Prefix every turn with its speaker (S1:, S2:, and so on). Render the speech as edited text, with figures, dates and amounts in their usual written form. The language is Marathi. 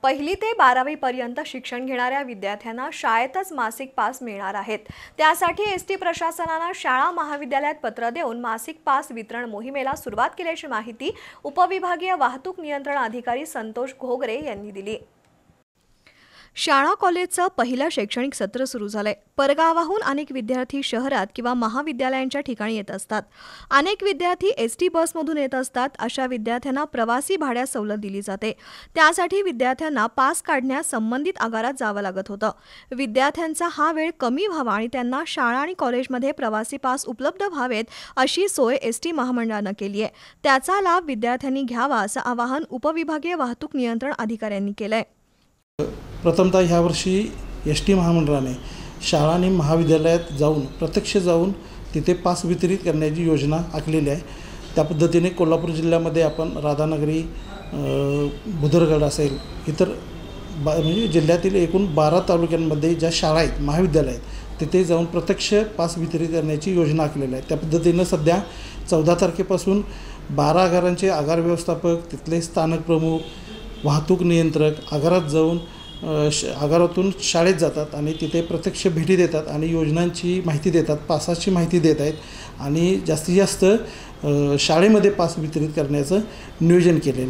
S1: पहिली ते 12वी पर्यंत शिक्षण घेणाऱ्या विद्यार्थ्यांना शाळेतच मासिक पास मिळणार आहेत। त्यासाठी एसटी प्रशासनाने शाळा महाविद्यालयात पत्र देऊन मासिक पास वितरण मोहिमेला सुरुवात केल्याची माहिती उपविभागीय वाहतूक नियंत्रण अधिकारी संतोष घोगरे यांनी दिली। शाळा कॉलेजचं पहिलं शैक्षणिक सत्र सुरू झालंय। परगावाहून अनेक विद्यार्थी शहरात किंवा महाविद्यालयांच्या ठिकाणी येत असतात। अनेक विद्यार्थी एसटी बसमधून येत असतात। अशा विद्यार्थ्यांना प्रवासी भाड्यात सवलत दिली जाते। त्यासाठी विद्यार्थ्यांना पास काढण्यास संबंधित आगारात जावं लागत होतं। विद्यार्थ्यांचा हा वेळ कमी व्हावा आणि त्यांना शाळा आणि कॉलेजमध्ये प्रवासी पास उपलब्ध व्हावेत अशी सोय एसटी महामंडळानं केली आहे। त्याचा लाभ विद्यार्थ्यांनी घ्यावा असं आवाहन उपविभागीय वाहतूक नियंत्रण अधिकाऱ्यांनी केलंय।
S2: प्रथमतः ह्या वर्षी एसटी महामंडळाने शाळा आणि महाविद्यालयात प्रत्यक्ष जाऊन तिथे पास वितरित करण्याची योजना आखलेली आहे। त्या पद्धतीने कोल्हापूर जिल्ह्यामध्ये आपण राधानगरी, बुदरगड असेल, इतर म्हणजे जिल्ह्यातील एकूण 12 तालुक्यांमध्ये ज्या शाळा आहेत, महाविद्यालय आहेत, तिथे जाऊन प्रत्यक्ष पास वितरित करण्याची योजना आखलेली आहे। त्या पद्धतीनं सध्या 14 तारखेपासून 12 आगारांचे आगार व्यवस्थापक, तिथले स्थानक प्रमुख, वाहतूक नियंत्रक आगारात जाऊन आगारातून शाळेत जातात आणि तिथे प्रत्यक्ष भेटी देतात आणि योजनांची माहिती देतात, पासाची माहिती देत आहेत आणि जास्तीत जास्त शाळेमध्ये पास वितरित करण्याचं नियोजन केलेलं आहे।